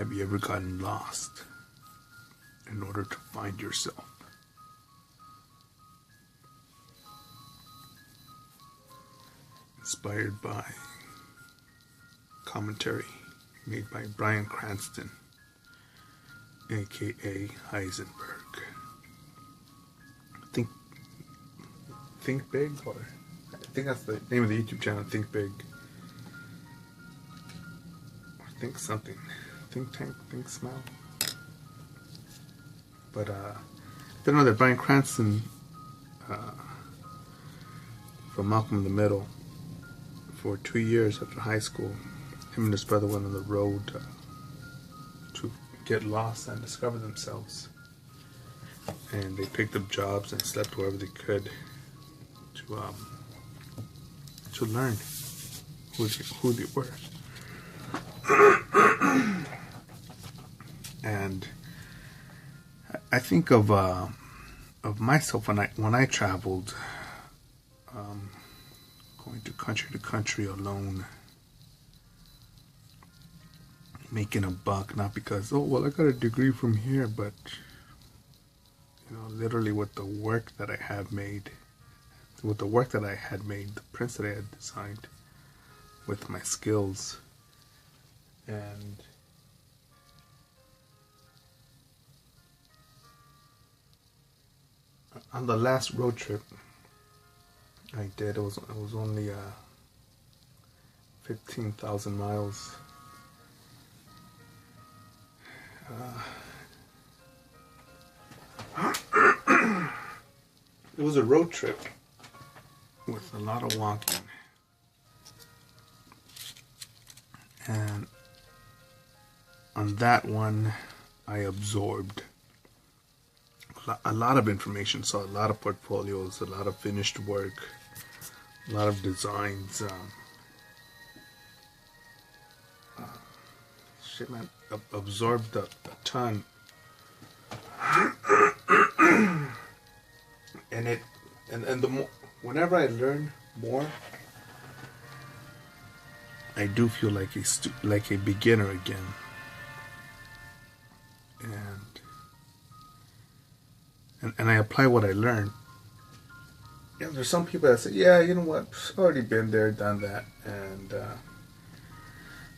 Have you ever gotten lost in order to find yourself? Inspired by commentary made by Bryan Cranston, aka Heisenberg. Think Big, or I think that's the name of the YouTube channel, Think Big. Or Think Something. Think Tank, Think Smell. But I don't know that Bryan Cranston from Malcolm in the Middle, for 2 years after high school, him and his brother went on the road to get lost and discover themselves. And they picked up jobs and slept wherever they could to learn who they were. And I think of myself when I traveled, going to country alone, making a buck, not because, oh well, I got a degree from here, but literally with the work that I had made, the prints that I had designed, with my skills. And on the last road trip I did, it was only 15,000 miles. It was a road trip with a lot of walking, and on that one I absorbed a lot of information, saw a lot of portfolios, a lot of finished work, a lot of designs. Shit, man, absorbed a ton. And the more, whenever I learn more, I do feel like a beginner again. And I apply what I learned. Yeah, there's some people that say, yeah, you know what, I've already been there, done that, and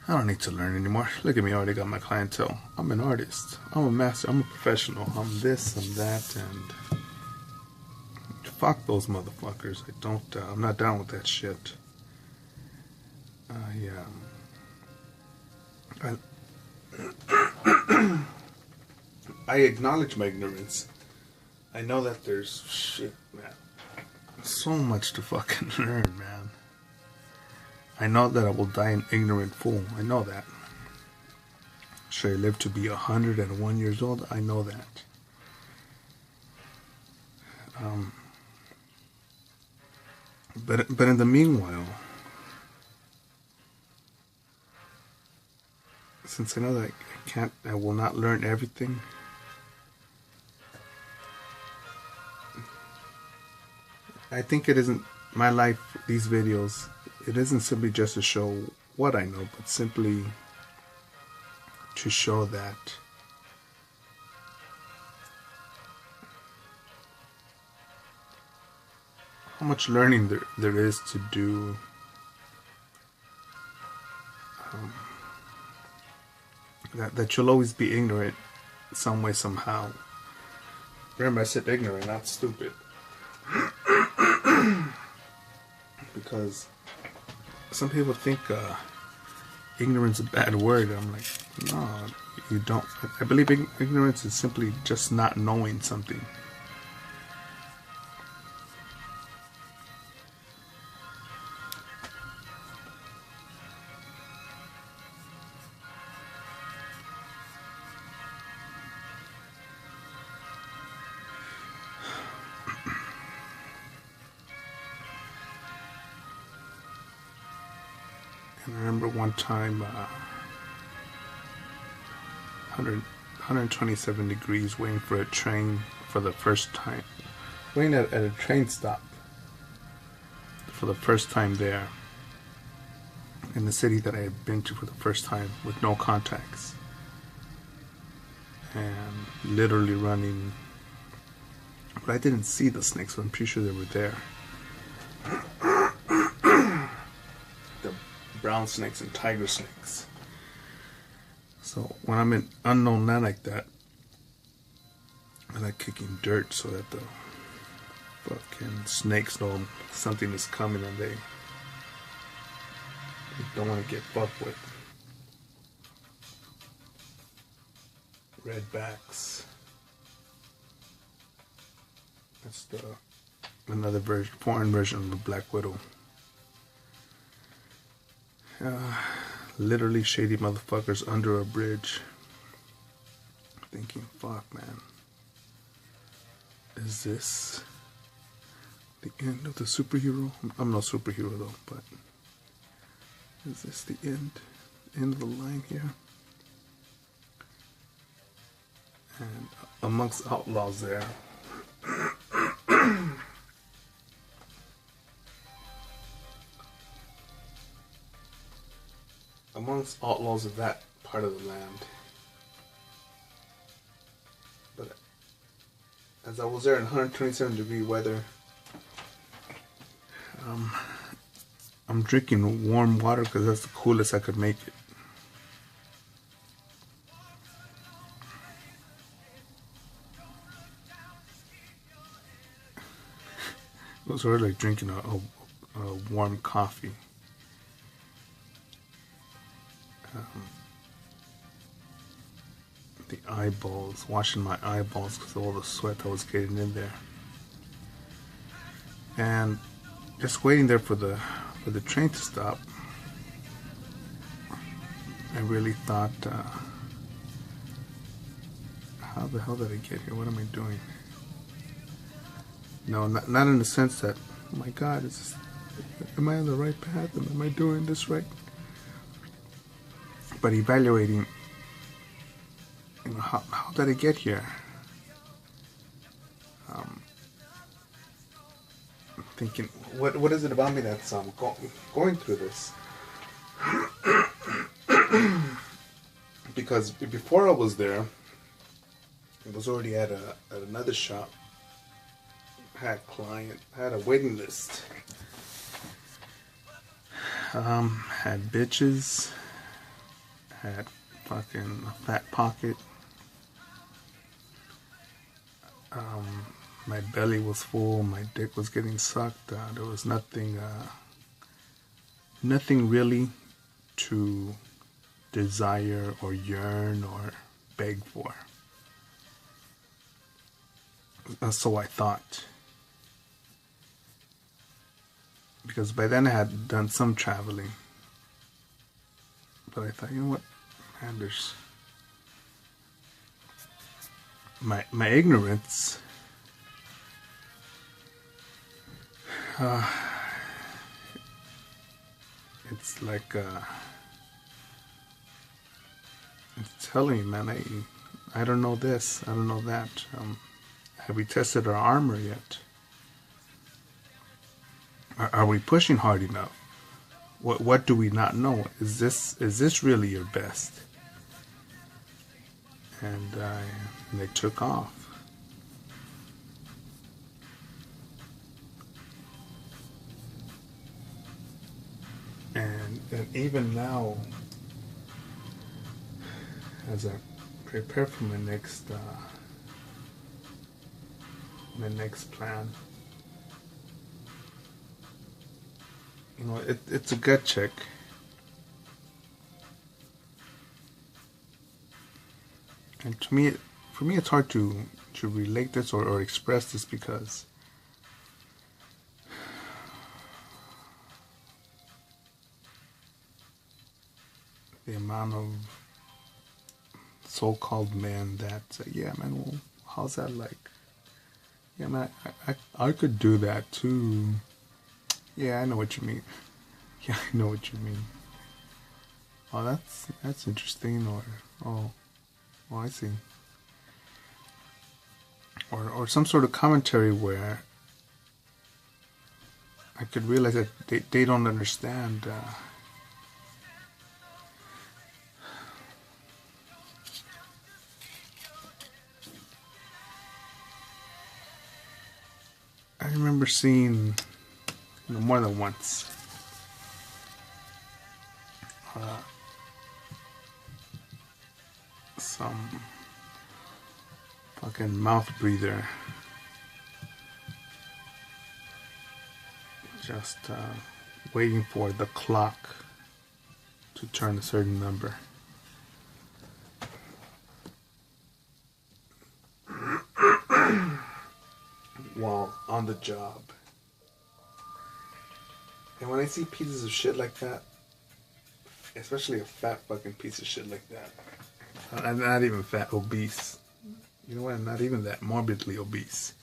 I don't need to learn anymore. Look at me, I already got my clientele. I'm an artist, I'm a master, I'm a professional, I'm this, I'm that, and fuck those motherfuckers. I'm not down with that shit. I acknowledge my ignorance. I know that there's shit, man. So much to fucking learn, man. I know that I will die an ignorant fool. I know that. Should I live to be 101 years old? I know that. But in the meanwhile, since I know that I will not learn everything, I think it isn't my life, these videos, it isn't simply just to show what I know, but simply to show that how much learning there is to do. That you'll always be ignorant some way, somehow. Remember, I said ignorant, not stupid. Because some people think ignorance is a bad word. I'm like, no, you don't. I believe ignorance is simply just not knowing something. And I remember one time, 127 degrees, waiting for a train for the first time. Waiting at a train stop for the first time there. In the city that I had been to for the first time, with no contacts. and literally running. But I didn't see the snakes, but I'm pretty sure they were there. The brown snakes and tiger snakes. So when I'm in unknown land like that, I like kicking dirt so that the fucking snakes know something is coming and they don't want to get fucked with. Redbacks. That's another version, foreign version of the Black Widow. Literally shady motherfuckers under a bridge. Thinking, fuck, man. Is this the end of the superhero? I'm no superhero though, but is this the end of the line here? And amongst outlaws there, amongst outlaws of that part of the land. But as I was there in 127-degree weather, I'm drinking warm water because that's the coolest I could make it. It was sort of like drinking a warm coffee. The eyeballs, washing my eyeballs because of all the sweat that was getting in there. And just waiting there for the train to stop, I really thought, how the hell did I get here? What am I doing? No, not in the sense that, oh my God, am I on the right path? Am I doing this right? But evaluating, how did I get here? Thinking, what is it about me that's going through this? Because before I was there, I was already at another shop. Had a waiting list. Had bitches. Had fucking a fat pocket. My belly was full. My dick was getting sucked. There was nothing really to desire or yearn or beg for. So I thought. Because by then I had done some traveling. But I thought, you know what, man, there's my ignorance. It's like it's telling me, man, I don't know this, I don't know that. Have we tested our armor yet? Are we pushing hard enough? What do we not know? Is this really your best? And they took off. And even now, as I prepare for my next plan, you know, it's a gut check. And for me, it's hard to relate this or express this because the amount of so-called men that say, yeah, man, well, how's that like? Yeah, man, I could do that too. Yeah, I know what you mean. Yeah, I know what you mean. Oh, that's interesting. Or oh, I see. Or some sort of commentary where I could realize that they don't understand. remember seeing, more than once, some fucking mouth breather just waiting for the clock to turn a certain number. While on the job. And when I see pieces of shit like that, especially a fat fucking piece of shit like that, I'm not even fat, obese. You know what? I'm not even that morbidly obese.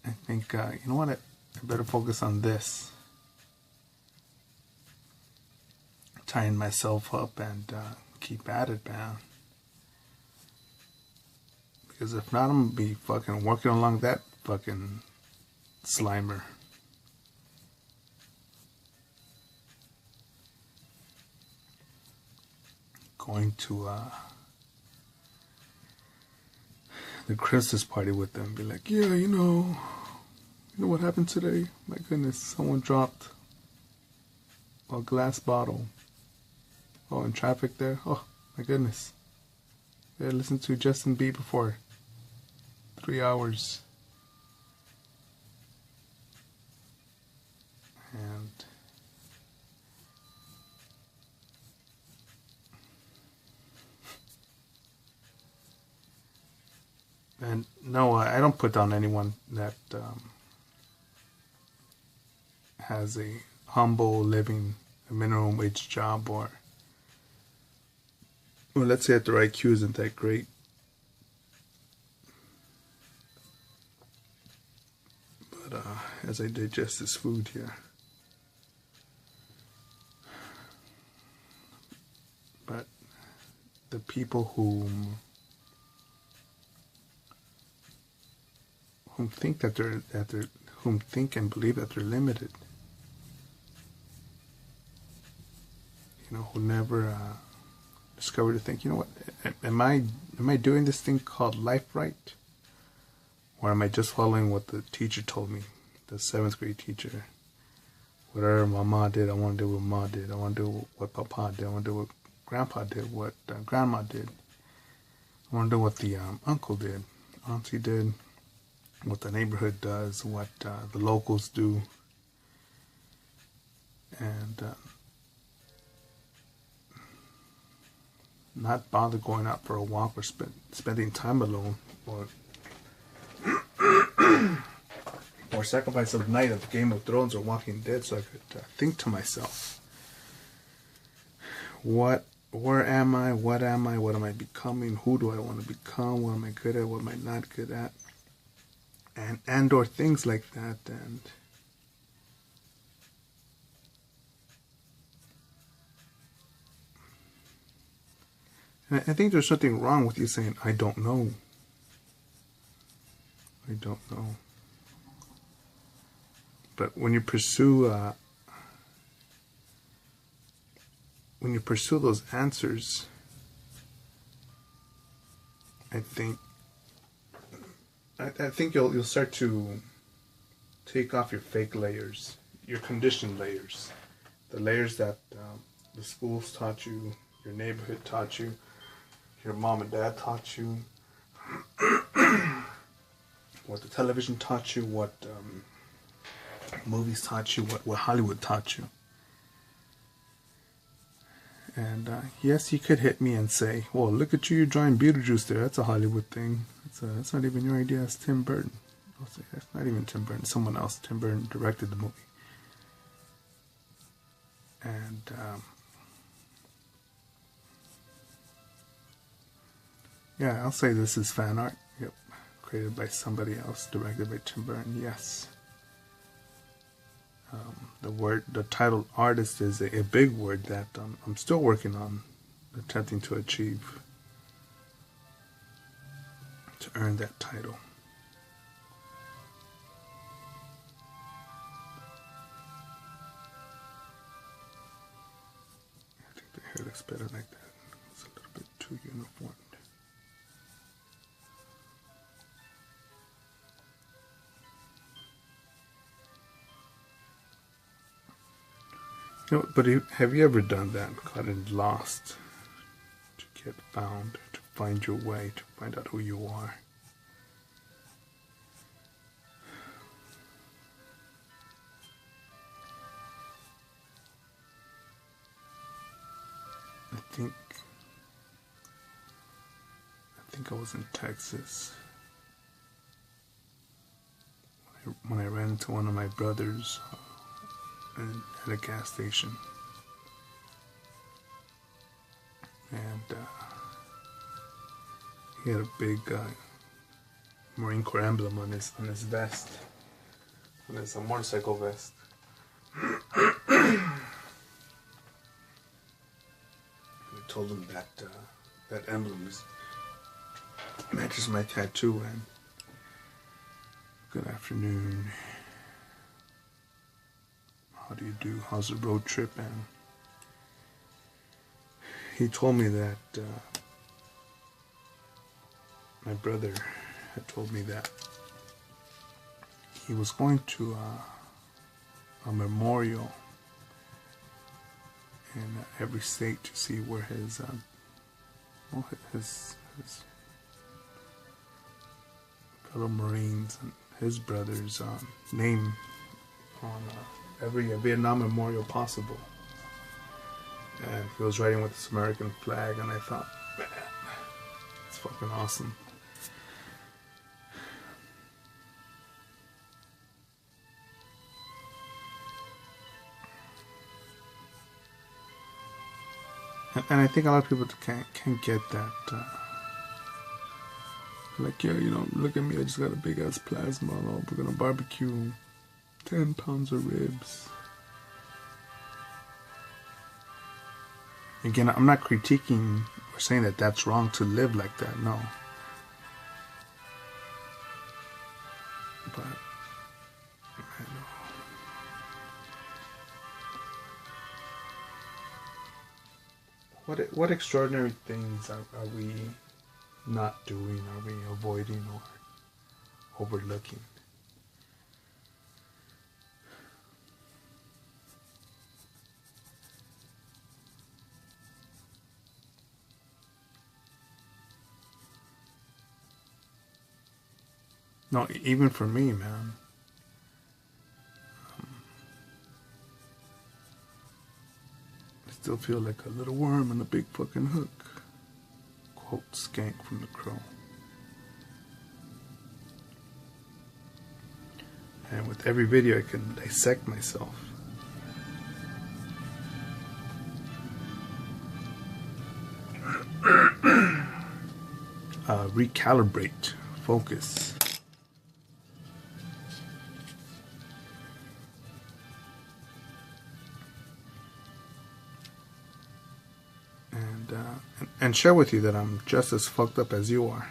I think, you know what? I better focus on this. Tying myself up and keep at it, man. Because if not, I'm gonna be fucking working along that fucking Slimer. Going to the Christmas party with them. Be like, yeah, you know what happened today? My goodness, someone dropped a glass bottle. Oh, in traffic there? Oh, my goodness. Yeah, listen to Justin Bieber for 3 hours. And no, I don't put down anyone that has a humble living, a minimum wage job, or let's say that their IQ isn't that great. But as I digest this food here, but the people whom think that whom think and believe that they're limited, who never discover to think, you know what, am I doing this thing called life right? Or am I just following what the teacher told me, the 7th grade teacher? Whatever Mama did, I want to do what Ma did. I want to do what Papa did. I want to do what Grandpa did, what Grandma did. I want to do what the uncle did, auntie did, what the neighborhood does, what the locals do. And not bother going out for a walk or spending time alone, or sacrifice a night of Game of Thrones or Walking Dead so I could think to myself, where am I, what am I becoming, who do I want to become, what am I good at, what am I not good at, and or things like that. And I think there's something wrong with you saying, I don't know. I don't know. But when you pursue those answers, I think you'll start to take off your fake layers, your conditioned layers, the layers that the schools taught you, your neighborhood taught you, your mom and dad taught you, what the television taught you, what movies taught you, what Hollywood taught you. And yes, you could hit me and say, well, look at you, you're drawing Beetlejuice there. That's a Hollywood thing. That's not even your idea. It's Tim Burton. I'll say, that's not even Tim Burton. Someone else. Tim Burton directed the movie. And yeah, I'll say this is fan art. Yep. Created by somebody else, directed by Tim Burton. Yes. The title artist is a big word that I'm still working on, attempting to achieve, to earn that title. I think the hair looks better like that. It's a little bit too uniformed. You know, but have you ever done that? Gotten lost to get found, to find your way, to find out who you are? I think I was in Texas when I ran into one of my brothers at a gas station, and he had a big Marine Corps emblem on his vest, on his motorcycle vest. I told him that that emblem matches my tattoo, and good afternoon. How do you do? How's the road trip? And he told me that my brother had told me that he was going to a memorial in every state to see where his fellow Marines and his brother's name on every Vietnam memorial possible. And he was writing with this American flag, and I thought, man, it's fucking awesome. And I think a lot of people can't get that. Like, yeah, you know, look at me, I just got a big ass plasma. We're gonna barbecue 10 pounds of ribs. Again, I'm not critiquing or saying that that's wrong to live like that, no. But, I know. What extraordinary things are we not doing? Are we avoiding or overlooking? No, even for me, man. I still feel like a little worm in a big fucking hook. Quote Skank from The Crow. And with every video I can dissect myself. Recalibrate, focus. And share with you that I'm just as fucked up as you are.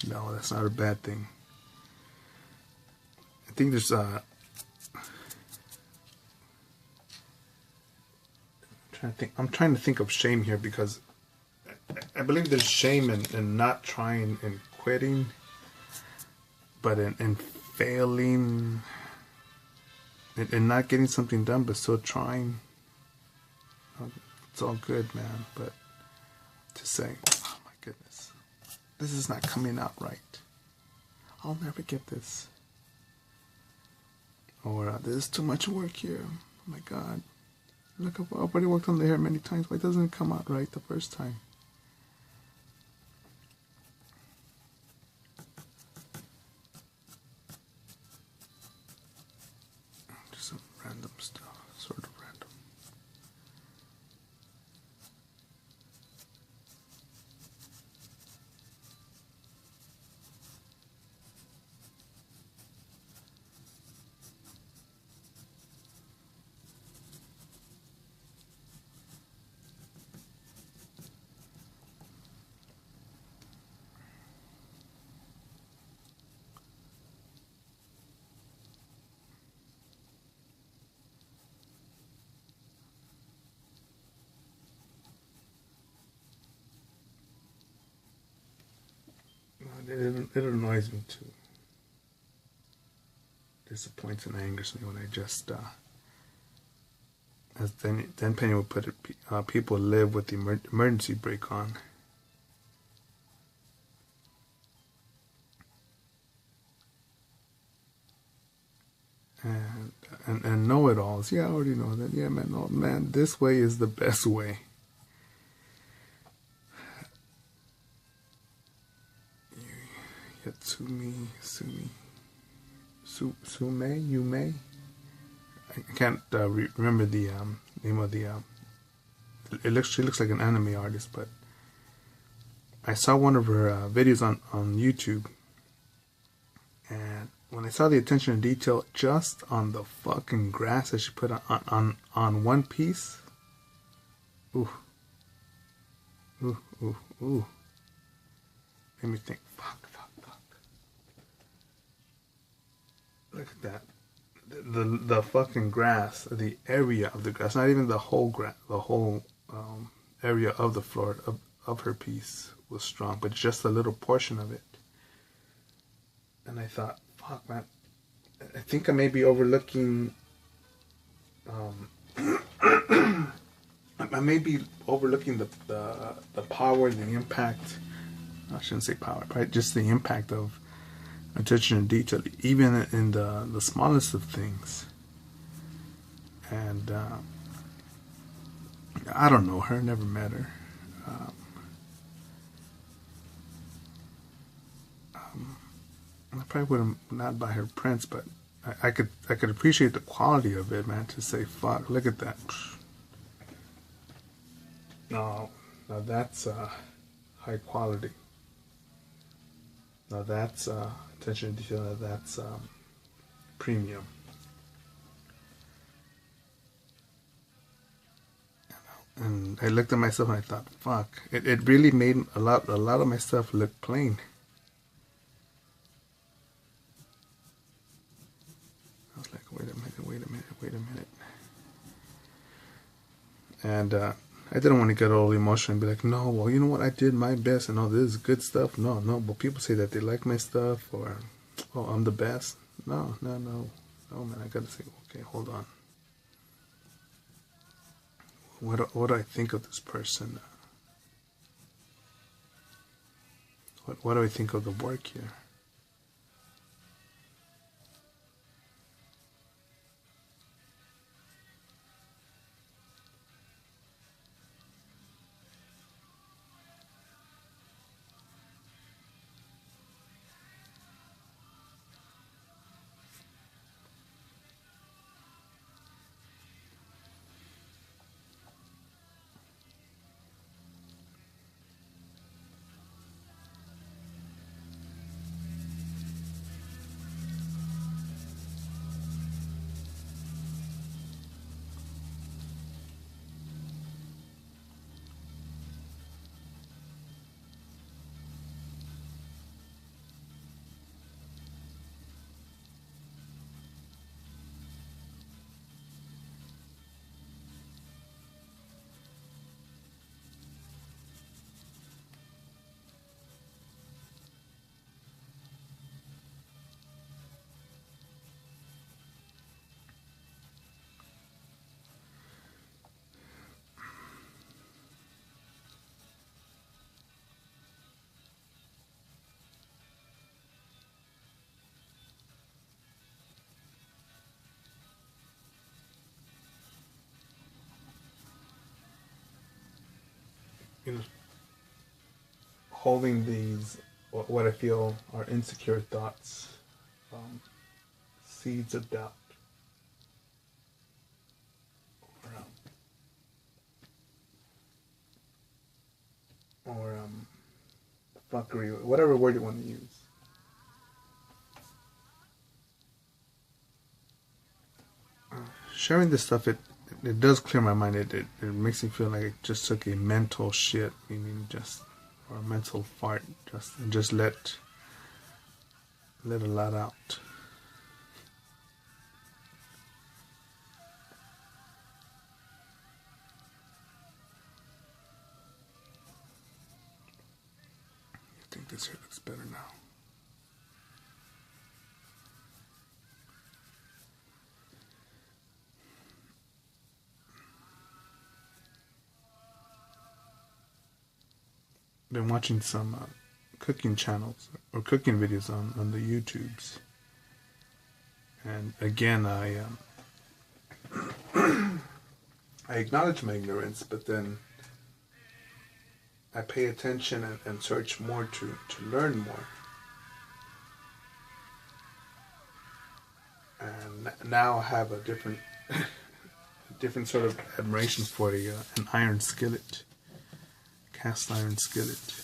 No, that's not a bad thing. I think there's I'm trying to think of shame here, because I believe there's shame in not trying and quitting, but in failing, and not getting something done, but still trying. It's all good, man, but to say, oh my goodness, this is not coming out right. I'll never get this. Or there's too much work here. Oh my God. Look, I've already worked on the hair many times. Why doesn't it come out right the first time? Just some random stuff, sort of random. It annoys me too. Disappoints and angers me when I just as then Penny would put it, people live with the emergency brake on. And know-it-alls. Yeah, I already know that. Yeah, man, no, man, this way is the best way. Yatsumi, Sume, Yume. I can't remember the name of the. She looks like an anime artist, but I saw one of her videos on YouTube, and when I saw the attention to detail just on the fucking grass that she put on one piece, ooh, made me think, fuck. Look at that. The fucking grass, the area of the grass, not even the whole grass, the whole area of the floor of her piece was strong, but just a little portion of it. And I thought, fuck, man, I think I may be overlooking. I may be overlooking the power, the impact. I shouldn't say power, right? Just the impact of attention to detail, even in the smallest of things. And I don't know her, never met her. I probably would not buy her prints, but I could appreciate the quality of it, man. To say, fuck, look at that. No, now that's high quality. Now that's attention to detail. Now that's premium. And I looked at myself and I thought, fuck, it really made a lot of my stuff look plain. I was like, wait a minute. And I didn't want to get all emotional and be like, no, well, you know what, I did my best and all this is good stuff. No, but people say that they like my stuff, or, oh, I'm the best. No, man, I gotta say, okay, hold on. What do I think of this person? What do I think of the work here? You know, holding these, what I feel are insecure thoughts, seeds of doubt, or fuckery, whatever word you want to use. Sharing this stuff, it does clear my mind. It makes me feel like I just took a mental shit, meaning or a mental fart, just let a lot out. I think this here looks better now. been watching some cooking channels or cooking videos on the YouTubes, and again I acknowledge my ignorance, but then I pay attention and search more to learn more. And now I have a different different sort of admiration for an iron skillet, cast iron skillet.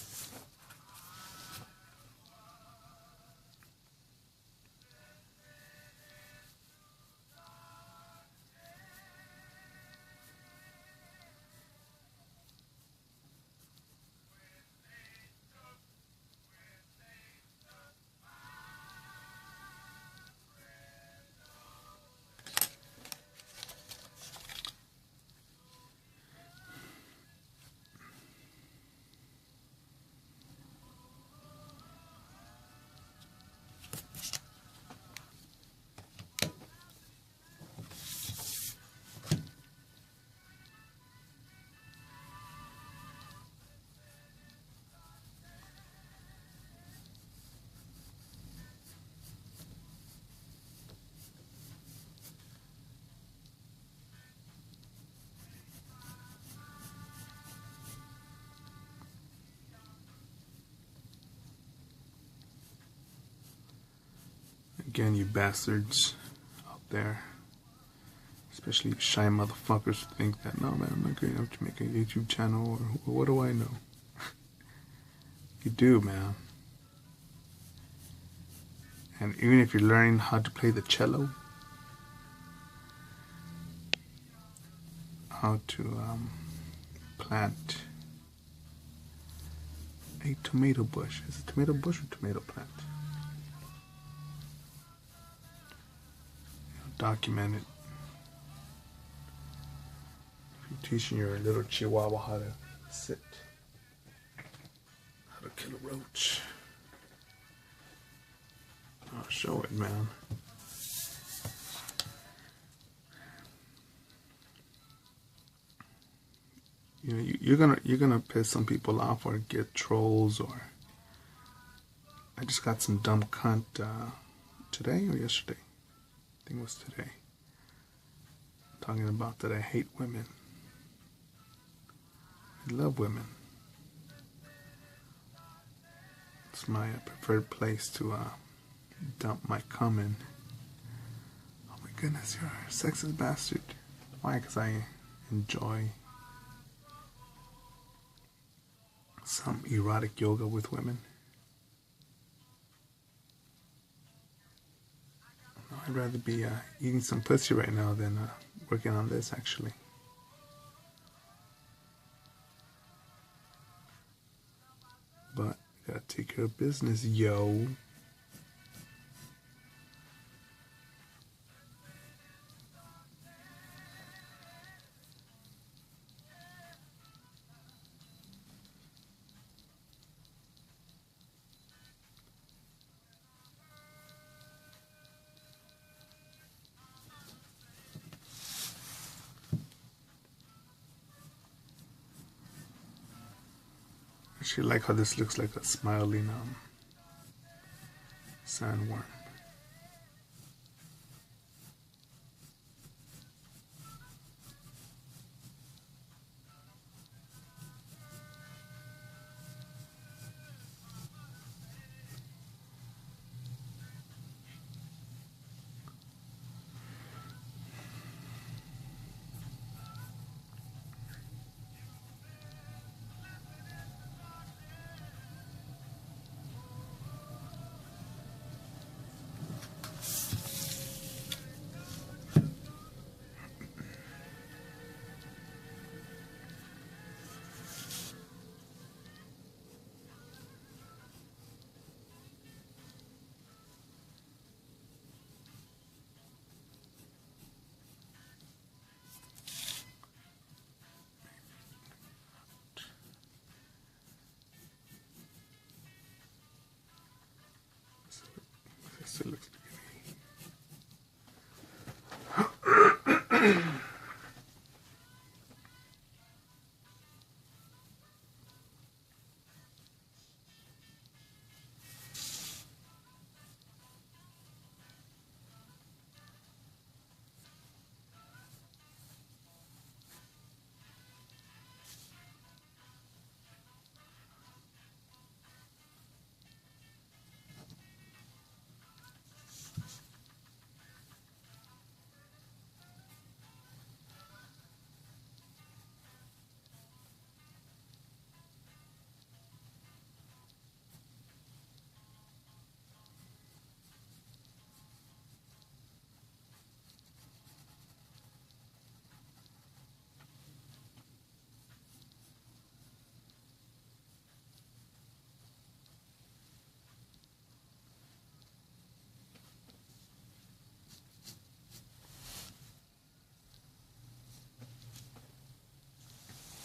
Again, you bastards out there, especially shy motherfuckers, who think that, no man, I'm not good enough to make a YouTube channel, or what do I know? You do, man. And even if you're learning how to play the cello, how to plant a tomato bush. Is it tomato bush or tomato plant? Document it. If you're teaching your little chihuahua how to sit, how to kill a roach, I'll show it, man. You know, you're gonna piss some people off or get trolls. Or I just got some dumb cunt today or yesterday. I think it was today. Talking about that I hate women. I love women. It's my preferred place to dump my cum in. Oh my goodness, you're a sexist bastard. Why? Because I enjoy some erotic yoga with women. I'd rather be eating some pussy right now than working on this, actually. But gotta take care of business, yo. I actually like how this looks like a smiling sandworm.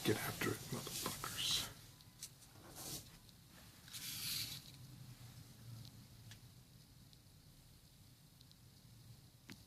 get after it.